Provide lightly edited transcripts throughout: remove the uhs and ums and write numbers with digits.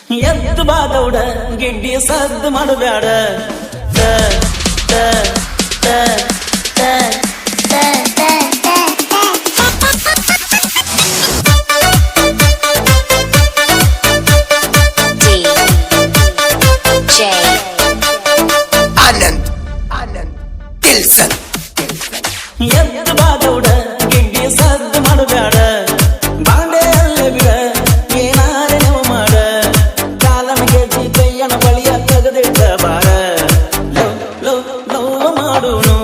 ಎದ್ದು ಬಾದೌಡ ಗಿಡ್ಡಿ ಸದ್ದು ಮಾಡಬೇಡ ಎದ್ದು ಬಾದೌಡ ಗಿಡ್ಡಿ ಸದ್ದು ಮಾಡಬೇಡ ಬಾಂಡೆ ಅಲ್ಲೇ ಬಿಡ ಏನಾರ ನೀವು ಮಾಡ ಕಾಲನ ಗೆಜ್ಜಿ ಕೈಯನ ಬಳಿಯ ತೆಗೆದಿಟ್ಟ ಬಾರ ಲವ್ ಮಾಡೋನು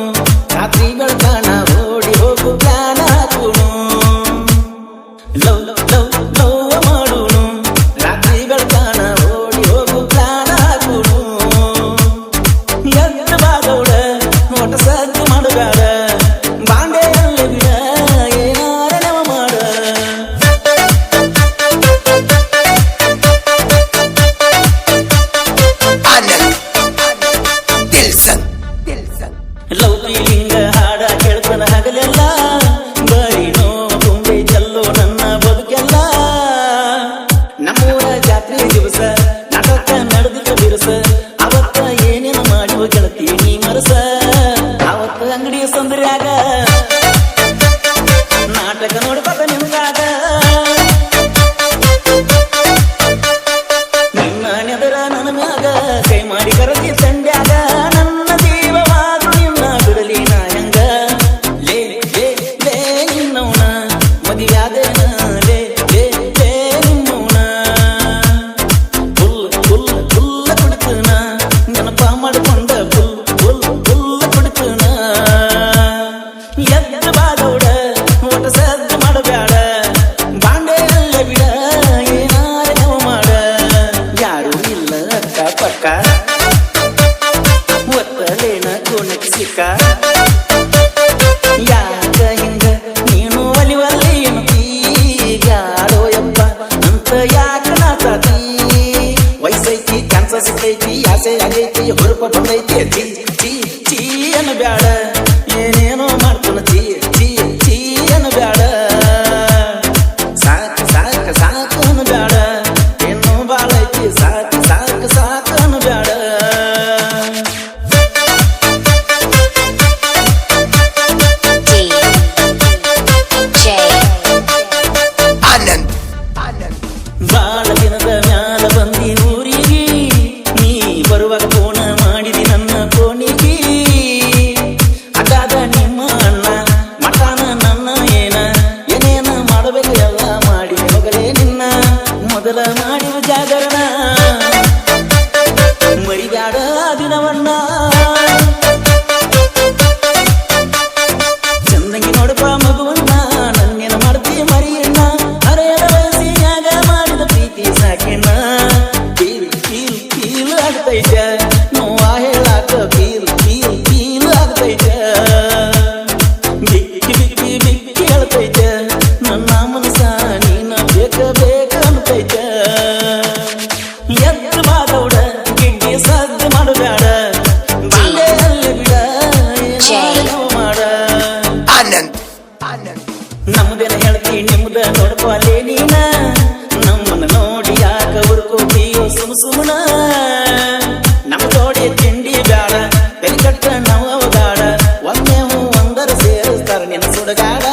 ರಾತ್ರಿ ಬೆಳಕಾಣ ಓಡಿ ಹೋಗು ಪ್ಲಾನ್ ಹಾಕೋನು ಲವ್ ಮಾಡೋನು ರಾತ್ರಿ ಬೆಳಕಾಣ ಓಡಿ ಹೋಗು ಪ್ಲಾನ್ ಹಾಕೋನು ಎದ್ದು ಬಾದೌಡ ಒಟ್ಟ ಸದ್ದು ಮಾಡಬೇಡ ಬಾಂಡೆ ಅಲ್ಲೇ ಬಿಡ ಏನಾರ ನೀವು ಮಾಡ ಲವ್ ಫೀಲಿಂಗ ಹಾಡ ಕೇಳ್ತಾನ ಹಗಲೆಲ್ಲ ಬರೀ ನೋವು ತುಂಬಿ ಚೆಲ್ಲೋ ನನ್ನ ಬದುಕೆಲ್ಲ ನಮ್ಮೂರ ಜಾತ್ರೆ ದಿವಸ ನಾಟಕ ನಡೆದಿದ್ದ ಬಿರುಸ ಅವತ್ತ ಏನೇನು ಮಾಡುವ ಗೆಳತಿ ನೀ ಮರಸ ಅವತ್ತ ಅಂಗಡಿ ಸಂದ್ರ್ಯಾಗ ನಾಟಕ ನೋಡ್ಬಾರ ನಿಮ್ಗಾಗ ನಿನ್ನ ನೆದರ ನನ್ನ ಮ್ಯಾಗ ಕೈ ಮಾಡಿ ಕರದಿ ತಂಡ್ಯಾಗ ನನ್ನ ಜೀವವಾದ ನಿನ್ನ ಬಿಡಲಿ ನಾ ಹೆಂಗ ಲೇ ಲೇ ಲೇ ನಿನ್ನವನ ಮದಿಯಾದೇನ ಲೇ ಲೇ ಲೇ ನಿನ್ನವನ ಫುಲ್ಲ ಕುಡಿತನ ನೆನಪ ಮಾಡಿಕೊಂಡ ಫುಲ್ಲ ಕುಡಿತನ ಎದ್ದು ಬಾದೌಡ ಒಟ್ಟ ಸದ್ದು ಮಾಡಬೇಡ ಬಾಂಡೆ ಅಲ್ಲೇ ಬಿಡ ಏನಾರ ನೀವು ಮಾಡ ಯಾರು ಇಲ್ಲ ಅಕ್ಕ ಪಕ್ಕ ಒತ್ತಲೇನ ಕೋಣಕ್ಕೆ ಸಿಕ್ಕ ಯಾಕ ಹಿಂಗ ನೀನು ಒಲಿವಲ್ಲಿ ಯಾರೋ ಯಪ್ಪ ಅಂತ ಯಾಕ ನಾತಾತಿ ವಯಸ್ಸೈತಿ ಕನ್ಸ ಸಿಕ್ಕೈತಿ ಆಸೆ ಆಗೈತಿ ಹುರುಪ ಬಂದೈತಿ ಚೀ ಅನ್ನಬ್ಯಾಡ ಏನೇನೋ ಮಾಡ್ತಾನ ಚೀ ಅನ್ನಬ್ಯಾಡ ಸಾಕು ಅನ್ನಬ್ಯಾಡ ಏನೋ ಬಾಳೈತಿ ಸಾಕು ಅನ್ನಬ್ಯಾಡ ಬಾಳ ದಿನದ ಮ್ಯಾಲ ಬಂದಿ ಊರಿಗೆ ನೀ ಬರುವಾಗ ಫೋನ ಮಾಡಿದಿ ನನ್ನ ಫೋನಿಗೆ ಅದಾದ ನಿಮ್ಮ ಅಣ್ಣ ಮಟಾನ ನನ್ನ ಏನೇನ ಮಾಡಬೇಕು ಎಲ್ಲ ಮಾಡಿ ಮಗಳೇ ನಿನ್ನ ಮೊದಲ ಮಾಡಿದ ಜಾಗರಣ ಮರಿಬ್ಯಾಡ ದಿನವನ್ನ ಚಂದಂಗಿ ನೋಡಪ್ಪ ಮಗುವನ್ನ ನನ್ನೇನ ಮಾಡ್ತಿ ಮರಿಯಣ್ಣ ಹರೆಯದ ವಯಸ್ಸಿನಾಗ ಮಾಡಿದ ಪ್ರೀತಿ ಸಾಕಿನ ಫೀಲ್ ಆಗ್ತೈತ ನೋವ ಹೇಳಾಕ ಫೀಲ್ ಆಗ್ತೈತ ಬಿಕ್ಕಿ ಹೇಳ್ತೈತ ನನ್ನ ಮನಸ ನೀನ ಬೇಕ ಅಂತೈತ ಎದ್ದು ಬಾದೌಡ ಗಿಡ್ಡಿ ಸದ್ದು ಮಾಡಬೇಡ ಬಾಂಡೆ ಅಲ್ಲೇ ಬಿಡ ಏನಾರ ಮಾಡ ನಮ್ದೇನ ಹೇಳ್ತಿ ನಿಮ್ದ ನೋಡ್ಕೊಲೇ ನೀನ ನಮ್ಮನ್ನ ನೋಡಿ ಯಾಕ ಹುರ್ಕೋತೀಯೋ ಸುಮನ ನಮ್ಮ ಜೋಡಿ ತಿಂಡಿ ಬ್ಯಾಡ ತಲೆ ಕಟ್ಟ ನಾವು ಅವಗಾಡ ಒಮ್ಮೆ ಒಂದರ ಸೇರಿಸ್ತಾರ ನಿನ್ನ ಸುಡಗಾಡ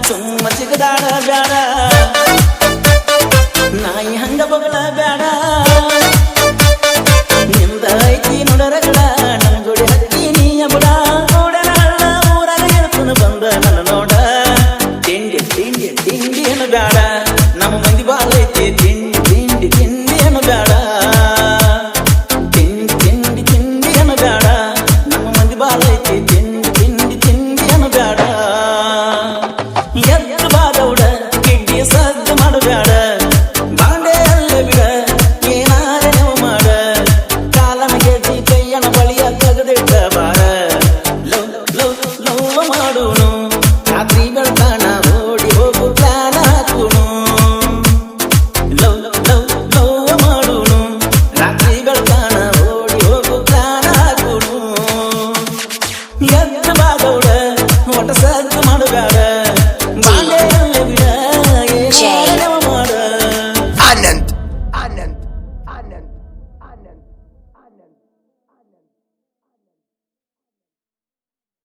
ಸುಮ್ಮ ಚಿಗದಾಡ ಬ್ಯಾಡ ನಾಯಿ ಹಂಗ ಬಗಳ ಬ್ಯಾಡ ನಿಮ್ದ ಐತಿ ನೋಡರಗಳ ನಮ್ಮ ಜೋಡಿ ಹತ್ತಿ ನೀಯ ಬುಡ ನೋಡನ ಊರಾಗ ಇರ್ತನ ಬಂದ ನನ್ನ ನೋಡ ತಿಂಡಿ ಏನು ಬ್ಯಾಡ ನಮ್ಮ ಮಂದಿ ಬಾಳ ಐತಿ ತಿಂಡಿ ಏನು ಬ್ಯಾಡ Anand.